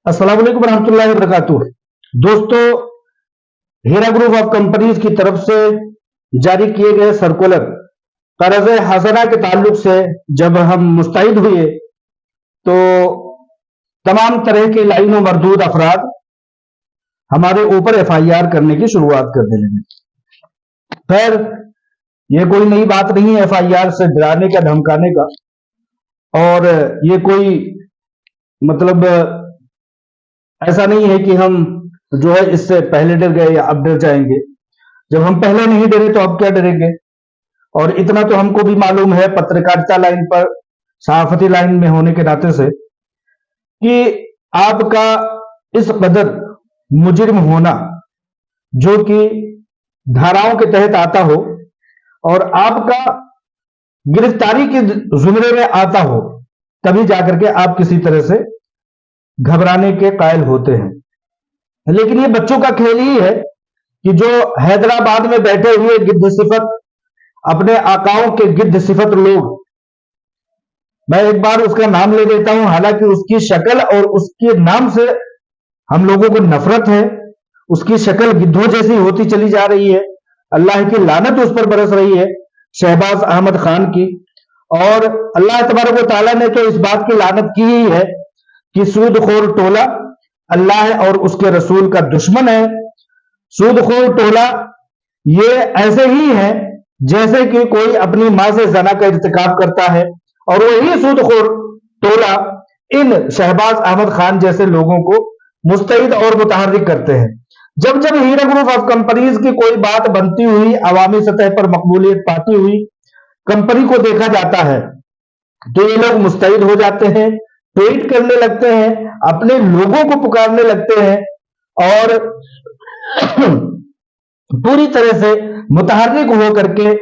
السلام علیکم ورحمۃ اللہ وبرکاتہ۔ دوستو، ہیرا گروپ آف کمپنیز کی طرف سے جاری کیے گئے سرکولر قرض حسنہ کے تعلق سے جب ہم مستعد ہوئے تو تمام طرح کے لائن و مردود افراد ہمارے اوپر ایف آئی آر کرنے کی شروعات کر دینے لگے۔ خیر، یہ کوئی نئی بات نہیں ہے ایف آئی آر سے ڈرانے کا دھمکانے کا، اور یہ کوئی مطلب ایسا نہیں ہے کہ ہم جو ہے اس سے پہلے ڈر گئے یا اب ڈر جائیں گے۔ جب ہم پہلے نہیں ڈرے تو اب کیا ڈریں گے؟ اور اتنا تو ہم کو بھی معلوم ہے پترکارتا لائن پر، صحافتی لائن میں ہونے کے ناطے سے، کہ آپ کا اس قدر مجرم ہونا جو کہ دھاراؤں کے تحت آتا ہو اور آپ کا گرفتاری کے زمرے میں آتا ہو، تبھی جا کر کے آپ کسی طرح سے گھبرانے کے قائل ہوتے ہیں۔ لیکن یہ بچوں کا کھیل ہی ہے کہ جو حیدرآباد میں بیٹھے ہوئے گدھ صفت، اپنے آقاؤں کے گدھ صفت لوگ، میں ایک بار اس کا نام لے لیتا ہوں، حالانکہ اس کی شکل اور اس کے نام سے ہم لوگوں کو نفرت ہے۔ اس کی شکل گدھوں جیسی ہوتی چلی جا رہی ہے، اللہ کی لعنت اس پر برس رہی ہے، شہباز احمد خان کی۔ اور اللہ تبارک و تعالیٰ نے تو اس بات کی لعنت کی ہی ہے کہ سود خور ٹولہ اللہ اور اس کے رسول کا دشمن ہے۔ سود خور ٹولہ یہ ایسے ہی ہے جیسے کہ کوئی اپنی ماں سے زنا کا ارتکاب کرتا ہے، اور وہی سود خور ٹولہ ان شہباز احمد خان جیسے لوگوں کو مستعد اور متحرک کرتے ہیں۔ جب جب ہیرا گروپ آف کمپنیز کی کوئی بات بنتی ہوئی، عوامی سطح پر مقبولیت پاتی ہوئی کمپنی کو دیکھا جاتا ہے تو یہ لوگ مستعد ہو جاتے ہیں، ٹویٹ کرنے لگتے ہیں، اپنے لوگوں کو پکارنے لگتے ہیں اور پوری طرح سے متحرک ہو کر کے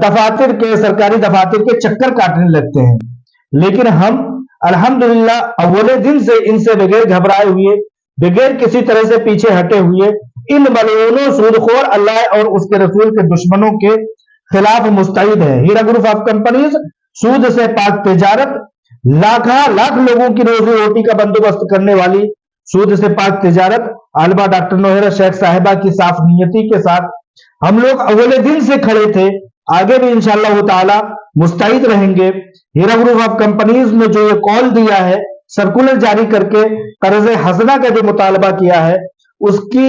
دفاتر کے، سرکاری دفاتر کے چکر کاٹنے لگتے ہیں۔ لیکن ہم الحمدللہ اولے دن سے ان سے بغیر گھبرائے ہوئے، بغیر کسی طرح سے پیچھے ہٹے ہوئے، ان ملعونوں سود خور اللہ اور اس کے رسول کے دشمنوں کے خلاف مستعد ہے۔ ہیرا گروپ آف کمپنیز سود سے پاک تجارت، لاکھ لوگوں کی روزی روٹی کا بندوبست کرنے والی، سود سے پاک تجارت، عالمہ ڈاکٹر نوہیرا شیخ صاحبہ کی صاف نیتی کے ساتھ ہم لوگ اولے دن سے کھڑے تھے، آگے بھی انشاءاللہ تعالی مستعد رہیں گے۔ ہیرا گروپ آف کمپنیز نے جو یہ کال دیا ہے، سرکولر جاری کر کے قرض حسنہ کا جو مطالبہ کیا ہے، اس کی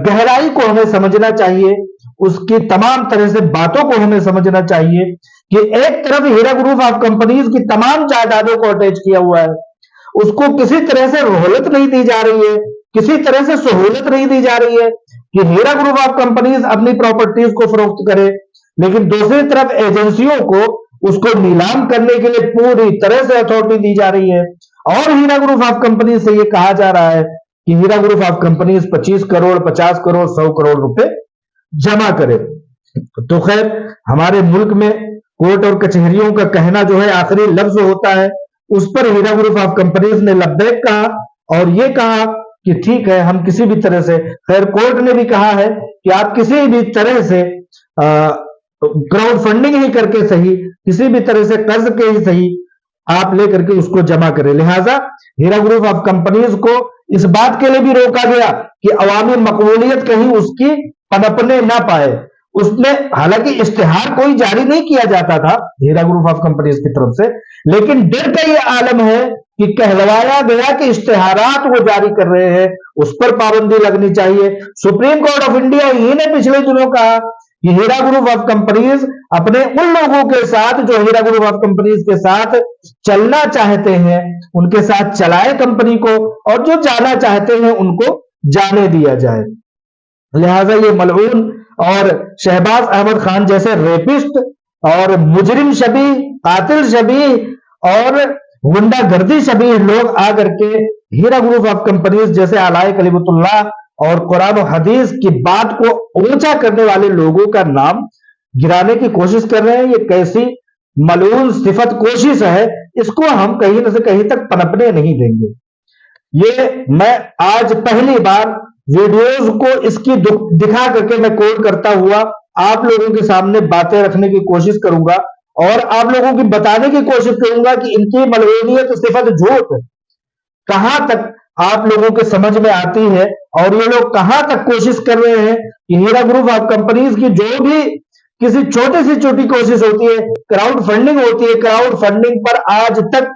گہرائی کو ہمیں سمجھنا چاہیے، اس کی تمام طرح سے باتوں کو ہمیں سمجھنا چاہیے کہ ایک طرف ہیرا گروپ آف کمپنیز کی تمام جائیدادوں کو اٹیچ کیا ہوا ہے، اس کو کسی طرح سے رحلت نہیں دی جا رہی ہے، کسی طرح سے سہولت نہیں دی جا رہی ہے کہ ہیرا گروپ آف کمپنیز اپنی پراپرٹیز کو فروخت کرے، لیکن دوسری طرف ایجنسیوں کو اس کو نیلام کرنے کے لیے پوری طرح سے اتھارٹی دی جا رہی ہے، اور ہیرا گروپ آف کمپنیز سے یہ کہا جا رہا ہے کہ ہیرا group of companies 25 crore 50 crore 100 crore روپے جمع کرے۔ تو خیر، ہمارے ملک میں کورٹ اور کچہریوں کا کہنا جو ہے آخری لفظ ہوتا ہے، اس پر ہیرا گروپ آف کمپنیز نے لبیک کہا اور یہ کہا کہ ٹھیک ہے، ہم کسی بھی طرح سے، خیر کورٹ نے بھی کہا ہے کہ آپ کسی بھی طرح سے کراؤڈ فنڈنگ ہی کر کے صحیح، کسی بھی طرح سے قرض کے ہی صحیح آپ لے کر کے اس کو جمع کریں۔ لہٰذا ہیرا گروپ آف کمپنیز کو اس بات کے لیے بھی روکا گیا کہ عوامی مقبولیت کہیں اس کی پنپنے نہ پائے۔ اس میں حالانکہ اشتہار کوئی جاری نہیں کیا جاتا تھا ہیرا گروپ آف کمپنیز کی طرف سے، لیکن ڈر کا یہ عالم ہے کہ کہلوایا گیا کہ اشتہارات وہ جاری کر رہے ہیں، اس پر پابندی لگنی چاہیے۔ سپریم کورٹ آف انڈیا ہی نے پچھلے دنوں کہا کہ ہیرا گروپ آف کمپنیز اپنے ان لوگوں کے ساتھ جو ہیرا گروپ آف کمپنیز کے ساتھ چلنا چاہتے ہیں ان کے ساتھ چلائے کمپنی کو، اور جو جانا چاہتے ہیں ان کو جانے دیا جائے۔ لہٰذا یہ ملعون اور شہباز احمد خان جیسے ریپسٹ اور مجرم شبیہ، قاتل شبیہ اور غنڈہ گردی شبیہ لوگ آ کر کے ہیرا گروپ آف کمپنیز جیسے علائے کلمت اللہ اور قرآن و حدیث کی بات کو اونچا کرنے والے لوگوں کا نام گرانے کی کوشش کر رہے ہیں۔ یہ کیسی ملعون صفت کوشش ہے، اس کو ہم کہیں نہ سے کہیں تک پنپنے نہیں دیں گے۔ یہ میں آج پہلی بار ویڈیوز کو اس کی دکھا کر کے میں کوڈ کرتا ہوا آپ لوگوں کے سامنے باتیں رکھنے کی کوشش کروں گا، اور آپ لوگوں کی بتانے کی کوشش کروں گا کہ ان کی ملعونیت صفت جھوٹ کہاں تک आप लोगों के समझ में आती है, और ये लोग कहां तक कोशिश कर रहे हैं कि हीरा ग्रुप ऑफ कंपनीज की जो भी किसी छोटी से छोटी कोशिश होती है, क्राउड फंडिंग होती है, क्राउड फंडिंग पर आज तक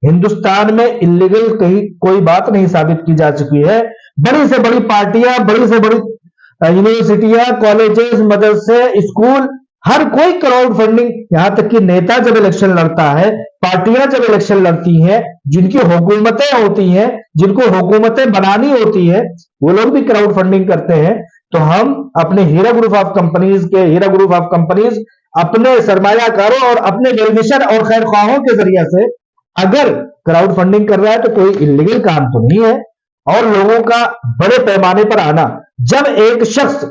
हिंदुस्तान में इलीगल कहीं कोई बात नहीं साबित की जा चुकी है। बड़ी से बड़ी पार्टियां, बड़ी से बड़ी यूनिवर्सिटियां, कॉलेजेस, मदरसे, स्कूल, हर कोई क्राउड फंडिंग, यहां तक कि नेता जब इलेक्शन लड़ता है, पार्टियां जब इलेक्शन लड़ती हैं, जिनकी हुकूमतें होती हैं, जिनको हुकूमतें बनानी होती है, वो लोग भी क्राउड फंडिंग करते हैं। तो हम अपने हीरा ग्रुप ऑफ कंपनीज अपने सरमायाकारों और अपने वेलविशर और खैर ख्वाहों के जरिए से अगर क्राउड फंडिंग कर रहा है तो कोई इलीगल काम तो नहीं है। और लोगों का बड़े पैमाने पर आना, जब एक शख्स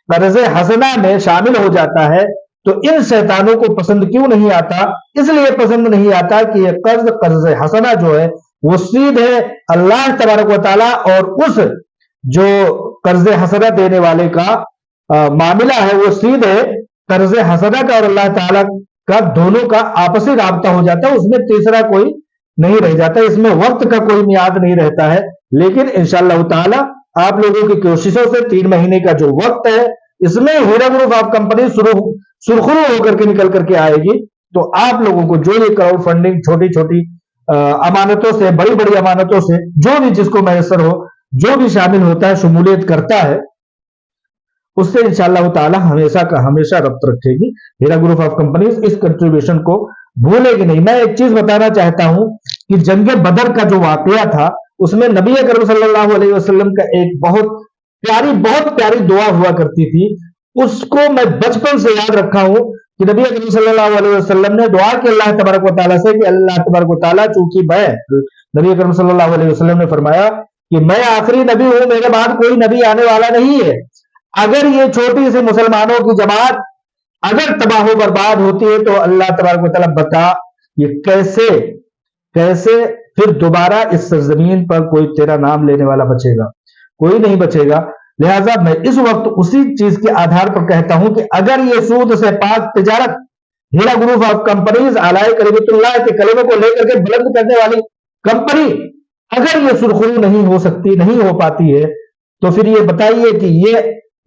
कर्ज हसना में शामिल हो जाता है तो इन शैतानों को पसंद क्यों नहीं आता? इसलिए पसंद नहीं आता कि यह कर्ज हसना जो है वो सीधे अल्लाह तबारक व तआला और उस जो कर्ज हसना देने वाले का मामला है, वो सीधे कर्ज हसना का और अल्लाह ताला का दोनों का आपसी राब्ता हो जाता है, उसमें तीसरा कोई नहीं रह जाता, इसमें वक्त का कोई मियाद नहीं रहता है। लेकिन इंशाअल्लाह ताला आप लोगों की कोशिशों से 3 महीने का जो वक्त है, इसमें हीरा ग्रुप ऑफ कंपनी सुरखरू होकर के निकल करके आएगी। तो आप लोगों को जो ये क्राउड फंडिंग छोटी छोटी अमानतों से, बड़ी बड़ी अमानतों से, जो भी जिसको मैसर हो, जो भी शामिल होता है, शमूलियत करता है, उससे इंशाअल्लाह ताला हमेशा का हमेशा रब्त रखेगी। हीरा ग्रुप ऑफ कंपनीज इस कंट्रीब्यूशन को भूलेगी नहीं। मैं एक चीज बताना चाहता हूं कि जंग बदर का जो वाकया था, उसमें नबी अकरम सल्लल्लाहु अलैहि वसल्लम का एक बहुत प्यारी दुआ हुआ करती थी। उसको मैं बचपन से याद रखा हूं कि नबी अकरम सल्लल्लाहु अलैहि वसल्लम ने दुआ की अल्लाह तबारक व तआला से कि अल्लाह तबारक व तआला, चूंकि नबी अकरम सल्लल्लाहु अलैहि वसल्लम ने फरमाया कि मैं आखिरी नबी हूं, मेरे बाद कोई नबी आने वाला नहीं है। अगर ये छोटी सी मुसलमानों की जमात अगर तबाह बर्बाद होती है तो अल्लाह तबारक व तआला बता ये कैसे फिर दोबारा इस सरजमीन पर कोई तेरा नाम लेने वाला बचेगा? कोई नहीं बचेगा। लिहाजा मैं इस वक्त उसी चीज के आधार पर कहता हूं कि अगर ये सूद से पाक तिजारत हीरा ग्रुप ऑफ कंपनीज आलाए करीबतुल्लाह के कलमे को लेकर के बुलंद करने वाली कंपनी अगर ये सुरखरू नहीं हो सकती, नहीं हो पाती है, तो फिर ये बताइए कि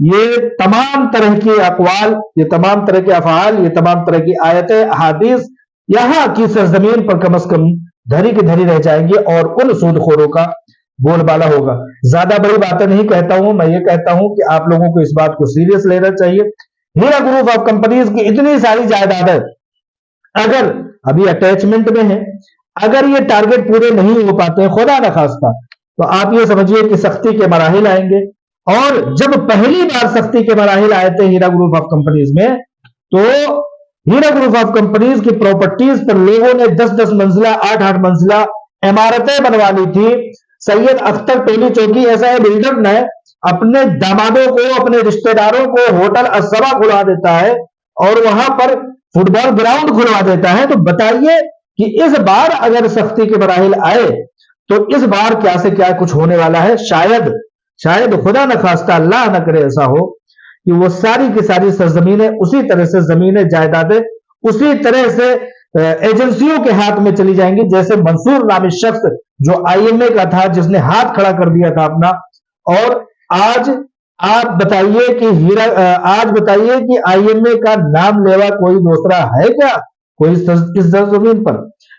ये तमाम तरह के अकवाल, ये तमाम तरह के अफआल, ये तमाम तरह की आयतें, अहादीस यहां की सरजमीन पर कम से कम धरी की धरी रह जाएंगी और उन सूदखोरों का बोलबाला होगा। ज्यादा बड़ी बातें नहीं कहता हूं, मैं ये कहता हूं कि आप लोगों को इस बात को सीरियस लेना चाहिए। हीरा ग्रुप ऑफ कंपनीज की इतनी सारी जायदादें अगर अभी अटैचमेंट में है, अगर ये टारगेट पूरे नहीं हो पाते हैं, खुदा न खास्ता, तो आप ये समझिए कि सख्ती के मराहिल आएंगे। और जब पहली बार सख्ती के मराहिल आए थे हीरा ग्रुप ऑफ कंपनीज में, तो हीरा ग्रुप ऑफ कंपनीज की प्रॉपर्टीज पर लोगों ने 10-10 मंजिला, 8-8 मंजिला इमारतें बनवा ली थी। सैयद अख्तर टोली चौकी ऐसा है बिल्डर ने अपने दामादों को, अपने रिश्तेदारों को होटल असबा खुलवा देता है और वहां पर फुटबॉल ग्राउंड खुलवा देता है। तो बताइए कि इस बार अगर सख्ती के मराहिल आए तो इस बार क्या से क्या कुछ होने वाला है। शायद खुदा न खास्ता, अल्लाह न करे ऐसा हो कि वो सारी की सारी सरजमीनें उसी तरह से, जमीनें, जायदादें उसी तरह से एजेंसियों के हाथ में चली जाएंगी जैसे मंसूर नामी शख्स जो आईएमए का था, जिसने हाथ खड़ा कर दिया था अपना। और आज आप बताइए कि आईएमए का नाम लेवा कोई दूसरा है क्या? कोई इस जमीन पर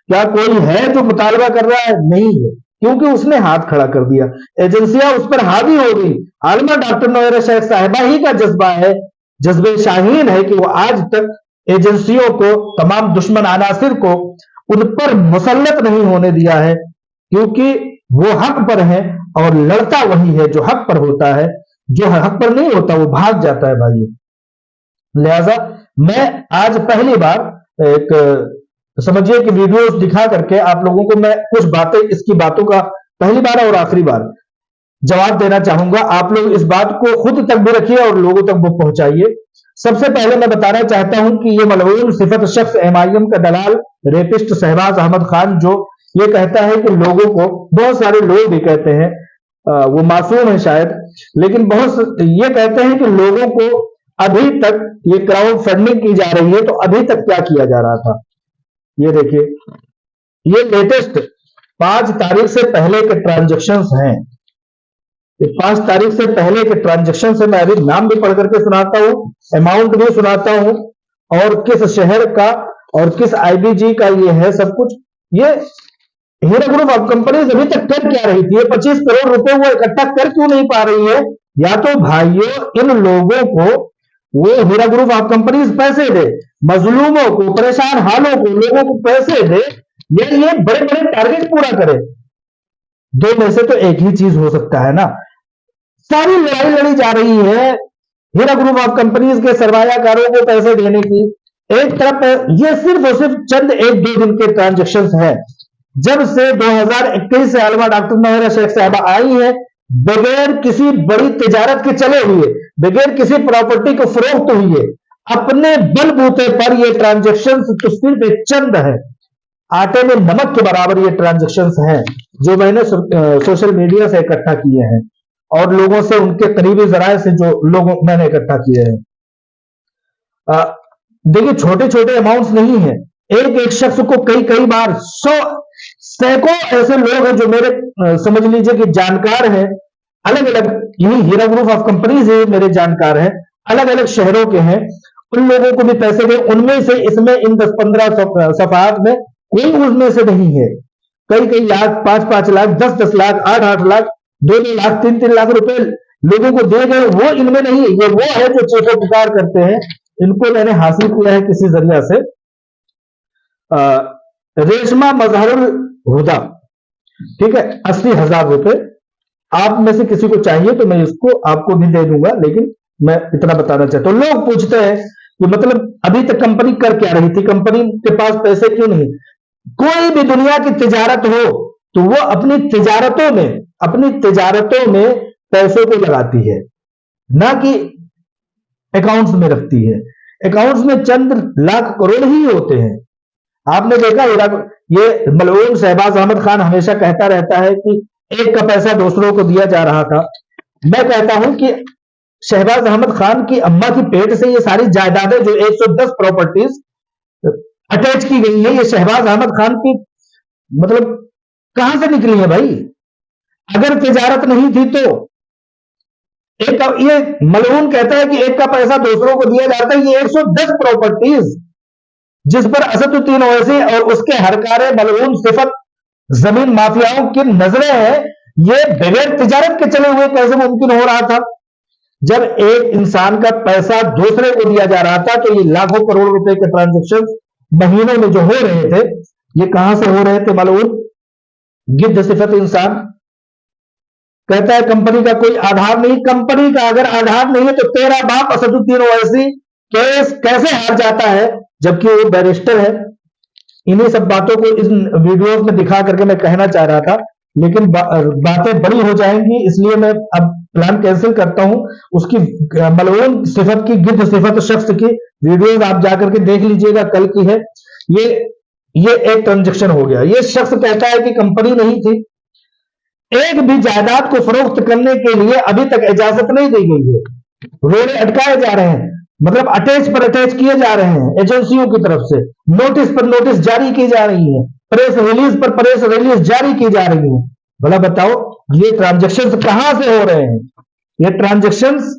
क्या कोई है जो मुतालबा कर रहा है? नहीं है, क्योंकि उसने हाथ खड़ा कर दिया, एजेंसियां उस पर हावी हो गई। आलमा डॉक्टर नौयरा शेख साहिबा ही का जज्बा है, जज्बे शाहीन है कि वो आज तक एजेंसियों को, तमाम दुश्मन अनासिर को उन पर मुसल्लत नहीं होने दिया है, क्योंकि वो हक पर है और लड़ता वही है जो हक पर होता है। जो हक पर नहीं होता वो भाग जाता है भाई। लिहाजा मैं आज पहली बार एक समझिए कि वीडियोस दिखा करके आप लोगों को मैं कुछ बातें, इसकी बातों का पहली बार और आखिरी बार जवाब देना चाहूंगा। आप लोग इस बात को खुद तक भी रखिए और लोगों तक वो पहुंचाइए। सबसे पहले मैं बताना चाहता हूं कि ये मलऊन सिफत शख्स एमआईएम का दलाल, रेपिस्ट शहबाज अहमद खान, जो ये कहता है कि लोगों को, बहुत सारे लोग भी कहते हैं, वो मासूम है शायद, लेकिन बहुत ये कहते हैं कि लोगों को अभी तक ये क्राउड फंडिंग की जा रही है, तो अभी तक क्या किया जा रहा था। ये देखिए, ये लेटेस्ट 5 तारीख से पहले के ट्रांजेक्शन्स हैं। ये 5 तारीख से पहले के ट्रांजेक्शन से मैं अभी नाम भी पढ़ करके सुनाता हूं, अमाउंट भी सुनाता हूं, और किस शहर का और किस आईबीजी का ये है सब कुछ। ये हीरा ग्रुप ऑफ कंपनीज अभी तक कर क्या रही थी? 25 करोड़ रुपए वो इकट्ठा कर क्यों नहीं पा रही है? या तो भाइयों इन लोगों को वो हीरा ग्रुप ऑफ कंपनीज पैसे दे, मजलूमों को, परेशान हालों को, लोगों को पैसे दे, या ये बड़े बड़े टारगेट पूरा करे। दो में से तो एक ही चीज हो सकता है ना। सारी लड़ाई लड़ी जा रही है हीरा ग्रुप ऑफ कंपनीज के सरमायाकारों को पैसे देने की। एक तरफ ये सिर्फ और सिर्फ चंद 1-2 दिन के ट्रांजेक्शन्स हैं। जब से 2021 से आलमा डॉक्टर नौहरा शेख साहबा आई है, बगैर किसी बड़ी तिजारत के चले हुए, बगैर किसी प्रॉपर्टी को फरोख्त हुए, अपने बलबूते पर ये ट्रांजेक्शन्स तो सिर्फ एक चंद है, आटे में नमक के बराबर ये ट्रांजेक्शन्स हैं जो मैंने सोशल मीडिया से इकट्ठा किए हैं और लोगों से, उनके करीबी जराये से जो लोगों मैंने इकट्ठा किए हैं। देखिए छोटे छोटे अमाउंट्स नहीं है। एक एक शख्स को कई कई बार 100 सैकड़ों ऐसे लोग हैं जो मेरे समझ लीजिए कि जानकार हैं, अलग अलग, यही हीरा ग्रुप ऑफ कंपनीज है मेरे जानकार हैं, अलग अलग शहरों के हैं, उन लोगों को भी पैसे दे। उनमें से इसमें इन 10-15 सफात में कोई उनमें से नहीं है। कई कई लाख, 5-5 लाख, 10-10 लाख, 8-8 लाख, 2-2 लाख, 3-3 लाख रुपए लोगों को दे गए, वो इनमें नहीं है। ये वो है जो चीखो पुकार करते हैं। इनको मैंने हासिल किया है किसी जरिया से। रेशमा मजहरुल हुदा, ठीक है, 80,000 रुपए। आप में से किसी को चाहिए तो मैं इसको आपको भी दे दूंगा, लेकिन मैं इतना बताना चाहता हूं। लोग पूछते हैं कि मतलब अभी तक कंपनी कर क्या रही थी, कंपनी के पास पैसे क्यों नहीं? कोई भी दुनिया की तिजारत हो तो वो अपनी तिजारतों में पैसों को लगाती है, ना कि अकाउंट्स में रखती है। अकाउंट्स में चंद लाख करोड़ ही होते हैं। आपने देखा ये मलऊन शहबाज अहमद खान हमेशा कहता रहता है कि एक का पैसा दूसरों को दिया जा रहा था। मैं कहता हूं कि शहबाज अहमद खान की अम्मा की पेट से ये सारी जायदादें जो 110 प्रॉपर्टीज अटैच की गई है, ये शहबाज अहमद खान की मतलब कहां से निकली है भाई? अगर तिजारत नहीं थी तो एक ये मलऊन कहता है कि एक का पैसा दूसरों को दिया जाता है। ये 110 प्रॉपर्टीज जिस पर असदुद्दीन ओवैसी और उसके हरकारे मलऊन सिफत जमीन माफियाओं की नजरें हैं, ये बगैर तिजारत के चले हुए कैसे मुमकिन हो रहा था? जब एक इंसान का पैसा दूसरे को दिया जा रहा था तो ये लाखों करोड़ रुपए के ट्रांजेक्शन महीनों में जो हो रहे थे, ये कहां से हो रहे थे? मलऊन गिद्ध सिफत इंसान कहता है कंपनी का कोई आधार नहीं। कंपनी का अगर आधार नहीं है तो तेरा बाप असदुद्दीन ओवैसी केस कैसे हार जाता है जबकि वो बैरिस्टर है? इन्हीं सब बातों को इस वीडियो में दिखा करके मैं कहना चाह रहा था, लेकिन बातें बड़ी हो जाएंगी, इसलिए मैं अब प्लान कैंसिल करता हूं। उसकी मलऊन सिफत की, गिद्ध सिफत शख्स की वीडियो आप जाकर के देख लीजिएगा, कल की है। ये एक ट्रांजेक्शन हो गया। ये शख्स कहता है कि कंपनी नहीं थी। एक भी जायदाद को फरोख्त करने के लिए अभी तक इजाजत नहीं दी गई है। रोड़े अटकाए जा रहे हैं, मतलब अटैच पर अटैच किए जा रहे हैं एजेंसियों की तरफ से, नोटिस पर नोटिस जारी की जा रही है, प्रेस रिलीज पर प्रेस रिलीज जारी की जा रही है। भला बताओ ये ट्रांजेक्शन्स कहां से हो रहे हैं? ये ट्रांजेक्शन्स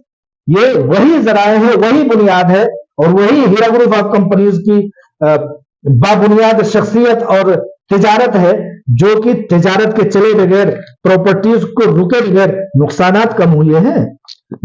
ये वही जराए हैं, वही बुनियाद है और वही हीरा ग्रुप ऑफ कंपनीज की बाबुनियाद शख्सियत और तिजारत है, जो कि तिजारत के चले बगैर, प्रॉपर्टीज को रुके बगैर नुकसानात कम हुए हैं,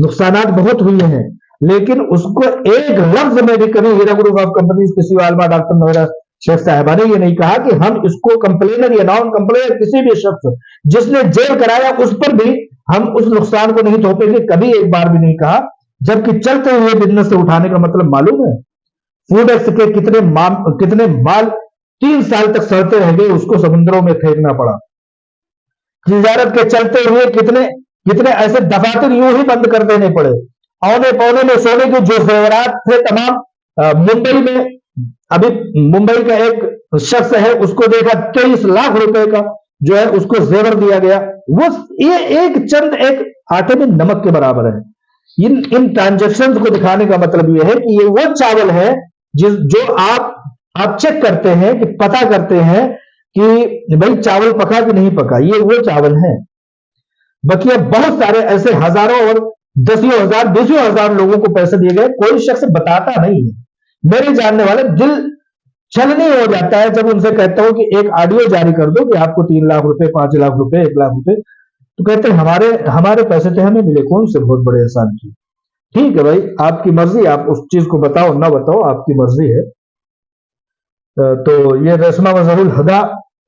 नुकसानात बहुत हुए हैं, लेकिन उसको एक लफ्ज में भी कभी हीरा ग्रुप ऑफ कंपनीज किसी आलमा डॉक्टर नौहरा शेख साहबा ने ये नहीं कहा कि हम इसको कंप्लेनर या नॉन कंप्लेनर किसी भी शख्स जिसने जेल कराया उस पर भी हम उस नुकसान को नहीं थोपेंगे, कभी एक बार भी नहीं कहा। जबकि चलते हुए बिजनेस से उठाने का मतलब मालूम है? फूड एक्ट के कितने माल 3 साल तक सड़ते रह गए, उसको समुद्रों में फेंकना पड़ा। तिजारत के चलते हुए कितने ऐसे दफातर यूं ही बंद कर देने पड़े। औने पौने में सोने के जो जेवरात थे तमाम, मुंबई में अभी मुंबई का एक शख्स है, उसको देखा 23 लाख रुपए का जो है उसको जेवर दिया गया। वो ये एक चंद एक आटे में नमक के बराबर है। इन ट्रांजेक्शन्स को दिखाने का मतलब यह है कि ये वो चावल है जो आप चेक करते हैं, कि पता करते हैं कि भाई चावल पका कि नहीं पका, ये वो चावल है। बकिया बहुत सारे ऐसे हजारों और दसियों हजार बीसियों हजार लोगों को पैसे दिए गए, कोई शख्स बताता नहीं है। मेरे जानने वाले दिल छलनी हो जाता है जब उनसे कहता हूं कि एक ऑडियो जारी कर दो कि आपको 3 लाख रुपए, 5 लाख रुपए, 1 लाख रुपए, तो कहते हैं हमारे हमारे पैसे तो हमें मिले, कौन से बहुत बड़े एहसान की। ठीक है भाई, आपकी मर्जी, आप उस चीज को बताओ ना बताओ, आपकी मर्जी है। तो ये रेशमा मजहरुल हदा,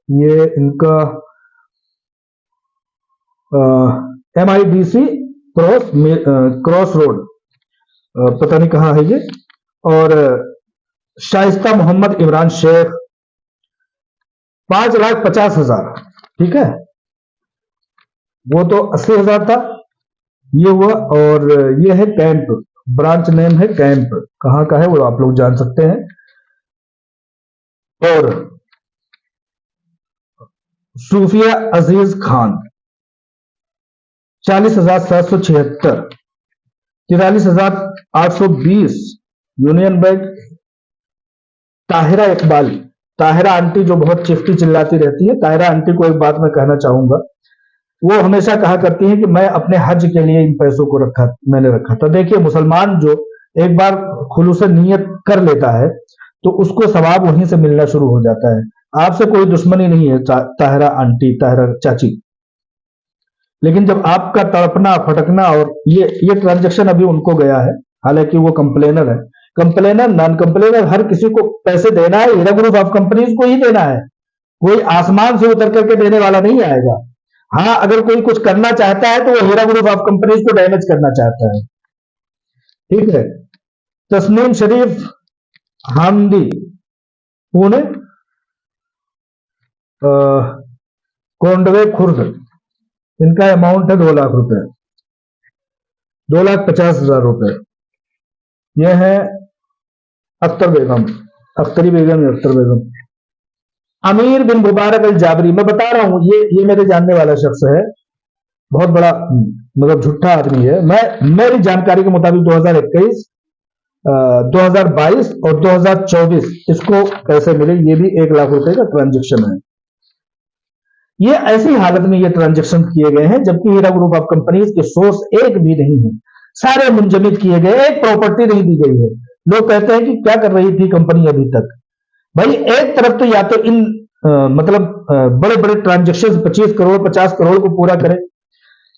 ये इनका MIDC क्रॉस रोड, पता नहीं कहाँ है ये। और शाइस्ता मोहम्मद इमरान शेख 5,50,000, ठीक है, वो तो 80,000 था, ये हुआ। और ये है कैंप, ब्रांच नेम है कैंप, कहाँ का है वो आप लोग जान सकते हैं। और Sufia Aziz Khan 40,776, 43,820 union bank. Tahira Iqbal, Tahira aunty जो बहुत चिफ्टी चिल्लाती रहती है, ताहिरा आंटी को एक बात मैं कहना चाहूंगा, वो हमेशा कहा करती है कि मैं अपने हज के लिए इन पैसों को मैंने रखा था। देखिए, मुसलमान जो एक बार खुलूस नीयत कर लेता है तो उसको सवाब वहीं से मिलना शुरू हो जाता है। आपसे कोई दुश्मनी नहीं है ताहिरा आंटी, ताहिरा चाची, लेकिन जब आपका तड़पना फटकना, और ये ट्रांजैक्शन अभी उनको गया है, हालांकि वो कंप्लेनर है, कंप्लेनर नॉन कंप्लेनर हर किसी को पैसे देना है, हीरा ग्रुप ऑफ कंपनीज को ही देना है, कोई आसमान से उतर करके देने वाला नहीं आएगा। हाँ, अगर कोई कुछ करना चाहता है तो वो हीरा ग्रुप ऑफ कंपनीज को डैमेज करना चाहता है, ठीक है। तस्नीम शरीफ हामदी, पुणे, कोंडवे खुर्द, इनका अमाउंट है 2 लाख रुपए, 2,50,000 रुपए। यह है अख्तर बेगम, अख्तरी बेगम, अख्तर बेगम। अमीर बिन मुबारक अल जाबरी, मैं बता रहा हूं, ये मेरे जानने वाला शख्स है, बहुत बड़ा मतलब झूठा आदमी है। मेरी जानकारी के मुताबिक 2021, 2022 और 2024 इसको पैसे मिले, ये भी 1 लाख रुपए का ट्रांजेक्शन है। ये ऐसी हालत में ये ट्रांजेक्शन किए गए हैं जबकि हीरा ग्रुप ऑफ कंपनीज के सोर्स एक भी नहीं है, सारे मुंजमद किए गए, एक प्रॉपर्टी नहीं दी गई है। लोग कहते हैं कि क्या कर रही थी कंपनी अभी तक। भाई एक तरफ तो या तो इन मतलब बड़े बड़े ट्रांजेक्शन 25 करोड़ 50 करोड़ को पूरा करें,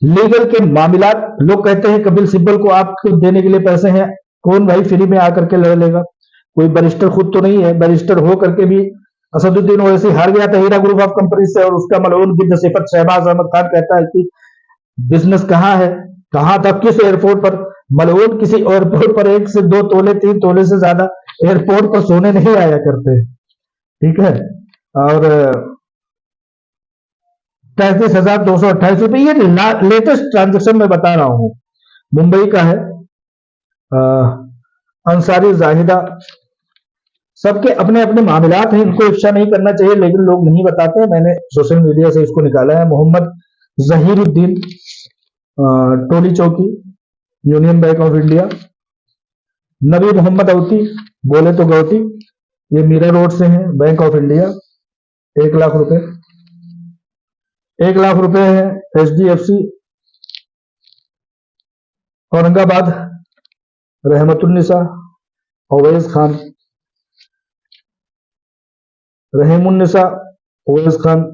लीगल के मामलात, लोग कहते हैं कपिल सिब्बल को आपको देने के लिए पैसे हैं, कौन भाई फ्री में आकर के लड़ लेगा, कोई बैरिस्टर खुद तो नहीं है, बैरिस्टर हो करके भी असदुद्दीन ओवैसी हार गया था हीरा ग्रुप ऑफ कंपनी से, और उसका मलऊन गिद्ध सिफत शहबाज अहमद खान कहता है कि बिजनेस कहां है, कहां था, किस एयरपोर्ट पर। मलऊन किसी एयरपोर्ट पर 1 से 2 तोले 3 तोले से ज्यादा एयरपोर्ट पर सोने नहीं आया करते, ठीक है। और 33,228 रुपए, ये लेटेस्ट ट्रांजेक्शन में बता रहा हूं, मुंबई का है। अंसारी जाहिदा, सबके अपने अपने मामलात हैं, इनको इफ्शा नहीं करना चाहिए लेकिन लोग नहीं बताते, मैंने सोशल मीडिया से इसको निकाला है। मोहम्मद जहीरुद्दीन, टोली चौकी, यूनियन बैंक ऑफ इंडिया। नबी मोहम्मद अवती, बोले तो गौती, ये मीरा रोड से हैं, बैंक ऑफ इंडिया, 1 लाख रुपए। 1 लाख रुपए है HDFC औरंगाबाद, रहमतुन्निसा ओवैस खान, रहीमुन्निसा ओवैस खान,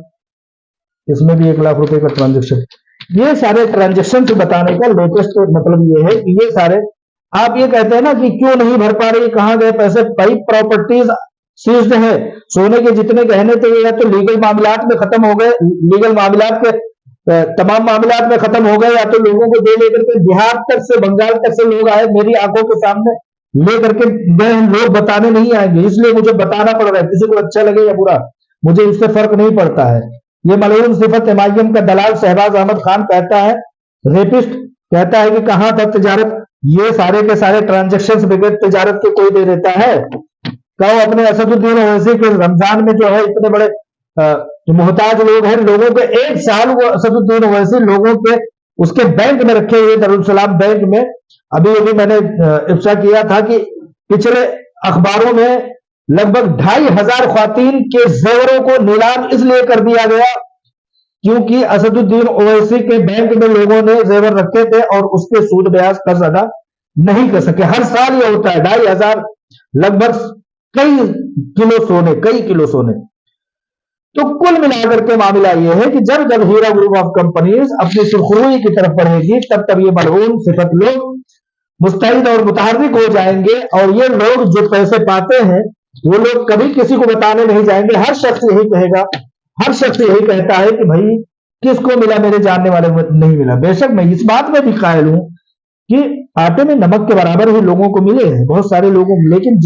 इसमें भी 1 लाख रुपए का ट्रांजेक्शन। ये सारे ट्रांजेक्शन से बताने का लेटेस्ट मतलब ये है कि ये सारे, आप ये कहते हैं ना कि क्यों नहीं भर पा रही, कहां गए पैसे, भाई प्रॉपर्टीज सीज्ड है, सोने के जितने गहने थे या तो लीगल मामलात में खत्म हो गए, लीगल मामलात के तमाम मामलात में खत्म हो गए, या तो लोगों को दे लेकर के बिहार तक से बंगाल तक से लोग आए मेरी आंखों के सामने लेकर के गए, लोग बताने नहीं आएंगे, इसलिए मुझे बताना पड़ रहा है, किसी को अच्छा लगे या बुरा मुझे इससे फर्क नहीं पड़ता है। ये मलऊन सिफत MIM का दलाल शहबाज अहमद खान कहता है, रेपिस्ट कहता है कि कहां तक तिजारत, ये सारे के सारे ट्रांजेक्शन बगैर तिजारत के कोई दे देता है। कहो अपने असदुद्दीन ओवैसी के रमजान में जो है इतने बड़े जो मोहताज लोग हैं, लोगों के 1 साल वो असदुद्दीन ओवैसी लोगों के उसके बैंक में रखे हुए, दारुल सलाम बैंक में। अभी अभी मैंने इफ्शा किया था कि पिछले अखबारों में लगभग 2500 ख्वातीन के जेवरों को नीलाम इसलिए कर दिया गया क्योंकि असदुद्दीन ओवैसी के बैंक में लोगों ने जेवर रखे थे और उसके सूद ब्याज कर्ज अदा नहीं कर सके। हर साल ये होता है, 2500 लगभग कई किलो सोने। तो कुल मिलाकर के मामला यह है कि जब जब हीरा ग्रुप ऑफ कंपनीज अपनी सुरखरुई की तरफ बढ़ेगी तब तब ये मलऊन सिफत लोग मुस्तैद और मुतहर्रिक हो जाएंगे, और ये लोग जो पैसे पाते हैं वो लोग कभी किसी को बताने नहीं जाएंगे। हर शख्स यही कहेगा, हर शख्स यही कहता है कि भाई किसको मिला, मेरे जानने वाले को नहीं मिला। बेशक मैं इस बात में भी कायल हूं कि आटे में नमक के बराबर ही लोगों को मिले हैं, बहुत सारे लोगों, लेकिन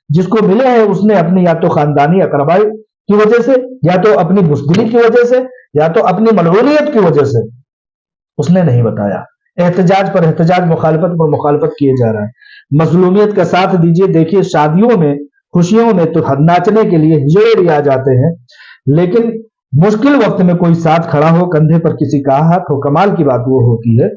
जिसको मिले हैं उसने अपनी या तो खानदानी अकरबाई की वजह से, या तो अपनी बुज़दिली की वजह से, या तो अपनी मलऊनियत की वजह से उसने नहीं बताया। एहतजाज पर एहतजाज, मुखालफत पर मुखालफत किए जा रहा है। मजलूमियत का साथ दीजिए। देखिए शादियों में, खुशियों में तो नाचने के लिए हिजड़े भी आ जाते हैं, लेकिन मुश्किल वक्त में कोई साथ खड़ा हो, कंधे पर किसी का हाथ हो, कमाल की बात वो होती है।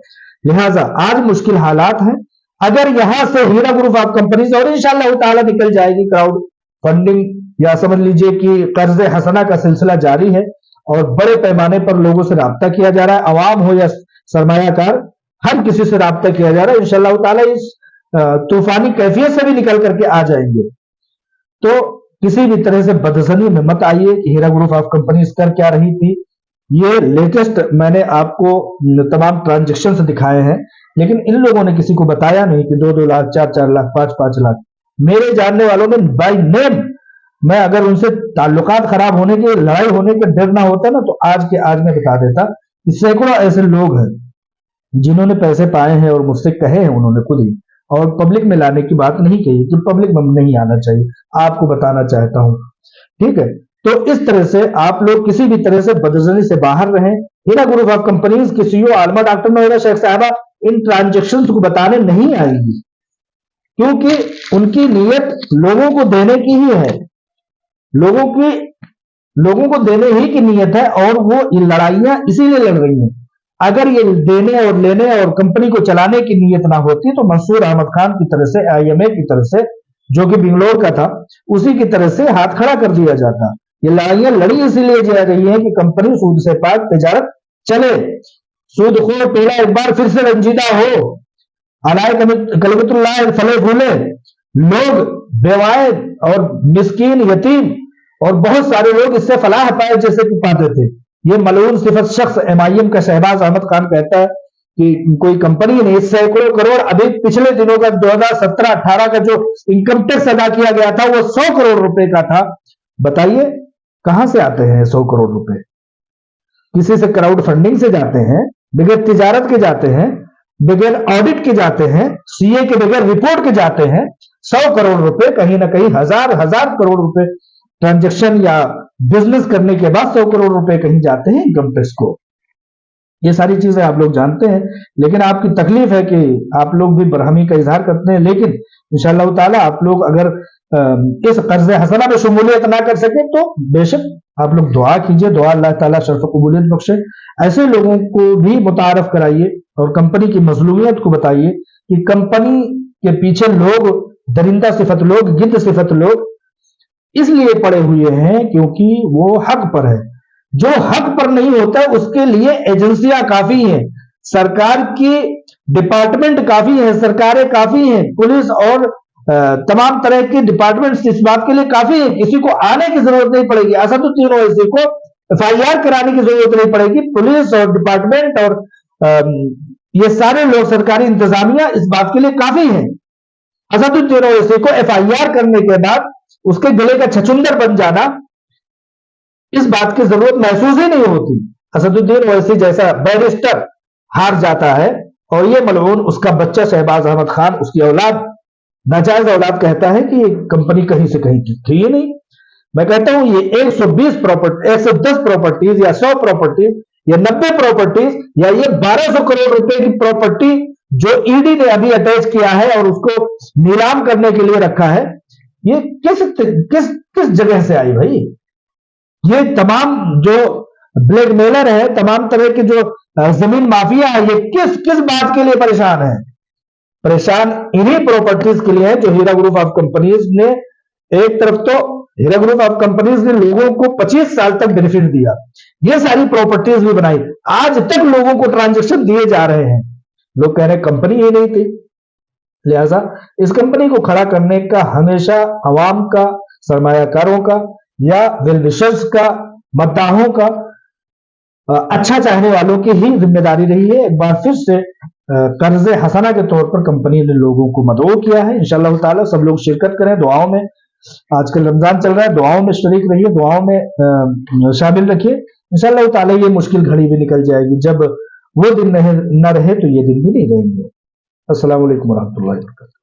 लिहाजा आज मुश्किल हालात हैं, अगर यहां से हीरा ग्रुप ऑफ कंपनीज और इंशाअल्लाह ताला निकल जाएगी, क्राउड फंडिंग या समझ लीजिए कि कर्ज हसना का सिलसिला जारी है और बड़े पैमाने पर लोगों से राब्ता किया जा रहा है, अवाम हो या सरमायाकार, हर किसी से राब्ता किया जा रहा है। इंशाअल्लाह ताला इस तूफानी कैफियत से भी निकल करके आ जाएंगे। तो किसी भी तरह से बदजनी में मत आइए कि हीरा ग्रुप ऑफ कंपनीज कर क्या रही थी। ये लेटेस्ट मैंने आपको तमाम ट्रांजेक्शन दिखाए हैं, लेकिन इन लोगों ने किसी को बताया नहीं कि 2-2 लाख, 4-4 लाख, 5-5 लाख। मेरे जानने वालों ने बाय नेम, मैं अगर उनसे ताल्लुकात खराब होने के, लड़ाई होने के डर ना होता ना तो आज के आज मैं बता देता कि सैकड़ों ऐसे लोग हैं जिन्होंने पैसे पाए हैं और मुझसे कहे हैं उन्होंने खुद ही, और पब्लिक में लाने की बात नहीं कही कि पब्लिक में नहीं आना चाहिए, आपको बताना चाहता हूं। ठीक है, तो इस तरह से आप लोग किसी भी तरह से बदजनी से बाहर रहें। हीरा ग्रुप ऑफ कंपनीज की सीईओ आलमा डॉक्टर नोएरा शेख साहबा इन ट्रांजेक्शन को बताने नहीं आएंगी, क्योंकि उनकी नीयत लोगों को देने की ही है, लोगों को देने ही की नीयत है, और वो ये लड़ाइयां इसीलिए लड़ रही हैं। अगर ये देने और लेने और कंपनी को चलाने की नीयत ना होती तो मंसूर अहमद खान की तरह से, आईएमए की तरह से, जो कि बेंगलोर का था, उसी की तरह से हाथ खड़ा कर दिया जाता। ये लड़ाइयां लड़ी इसीलिए जा रही है कि कंपनी सूद से पाक तिजारत चले, सूदखोर पीला एक बार फिर से रंजीदा हो, अलाय कलबतुल्लाह फले फूले, लोग बेवाए और मिस्कीन, यतीम और बहुत सारे लोग इससे फलाह पाए जैसे कि पाते थे। ये मलून सिफत शख्स एमआईएम का शहबाज अहमद खान कहता है कि कोई कंपनी नहीं, सैकड़ों करोड़ अभी पिछले दिनों का 2017-18 का जो इनकम टैक्स अदा किया गया था वो 100 करोड़ रुपए का था। बताइए कहां से आते हैं 100 करोड़ रुपए? किसी से क्राउड फंडिंग से जाते हैं, बगैर तिजारत के जाते हैं, बगैर ऑडिट के जाते हैं, सीए के बगैर रिपोर्ट के जाते हैं। 100 करोड़ रुपए कहीं ना कहीं हजार हजार करोड़ रुपए ट्रांजैक्शन या बिजनेस करने के बाद 100 करोड़ रुपए कहीं जाते हैं इनकम टैक्स को। ये सारी चीजें आप लोग जानते हैं, लेकिन आपकी तकलीफ है कि आप लोग भी बरहमी का इजहार करते हैं। लेकिन इंशाअल्लाह ताला आप लोग अगर इस कर्ज हसना में शमूलियत ना कर सके तो बेशक आप लोग दुआ कीजिए, दुआ अल्लाह ताला शर्फ कबूलियत बख्शे। ऐसे लोगों को भी मुतारफ कराइए और कंपनी की मजलूमियत को बताइए कि कंपनी के पीछे लोग, दरिंदा सिफत लोग, गिद्ध सिफत लोग इसलिए पड़े हुए हैं क्योंकि वो हक पर है। जो हक पर नहीं होता उसके लिए एजेंसियां काफी हैं, सरकार की डिपार्टमेंट काफी है, सरकारें काफी हैं, पुलिस और तमाम तरह के डिपार्टमेंट्स इस बात के लिए काफी है। किसी को आने की जरूरत नहीं पड़ेगी, असदुद्दीन ओवैसी को एफआईआर कराने की जरूरत नहीं पड़ेगी। पुलिस और डिपार्टमेंट और ये सारे लोग, सरकारी इंतजामिया इस बात के लिए काफी है। असदुद्दीन ओवैसी को एफआईआर करने के बाद उसके गले का छछुंदर बन जाना, इस बात की जरूरत महसूस ही नहीं होती। असदुद्दीन ओवैसी जैसा बैरिस्टर हार जाता है और ये मलऊन उसका बच्चा शहबाज अहमद खान, उसकी औलाद, नाजायज औलाद कहता है कि ये कंपनी कहीं से कहीं की थी ही नहीं। मैं कहता हूं ये 120 प्रॉपर्टी, 110 प्रॉपर्टीज या 100 प्रॉपर्टीज या 90 प्रॉपर्टीज या ये 1200 करोड़ रुपए की प्रॉपर्टी जो ईडी ने अभी अटैच किया है और उसको नीलाम करने के लिए रखा है, ये किस किस किस जगह से आई भाई? ये तमाम जो ब्लैकमेलर है, तमाम तरह के जो जमीन माफिया है, ये किस किस बात के लिए परेशान है? परेशान इन्हीं प्रॉपर्टीज के लिए है जो हीरा ग्रुप ऑफ कंपनीज ने एक तरफ तो हीरा ग्रुप ऑफ कंपनीज ने लोगों को 25 साल तक बेनिफिट दिया, ये सारी प्रॉपर्टीज भी बनाई, आज तक लोगों को ट्रांजेक्शन दिए जा रहे हैं, लोग कह रहे हैं कंपनी ही नहीं थी। लिहाजा इस कंपनी को खड़ा करने का हमेशा अवाम का, सरमायाकारों का या वेल विशर्स का, मद्दाहों का, अच्छा चाहने वालों की ही जिम्मेदारी रही है। एक बार फिर से कर्जे हसना के तौर पर कंपनी ने लोगों को मदऊ किया है। इंशाअल्लाह ताला सब लोग शिरकत करें दुआओं में। आजकल रमजान चल रहा है, दुआओं में शरीक रहिए, दुआओं में शामिल रखिए। इंशाअल्लाह ताला ये मुश्किल घड़ी भी निकल जाएगी, जब वो दिन न रहे तो ये दिन भी नहीं रहेंगे। अस्सलाम वालेकुम रहमतुल्लाहि व बरकातहू।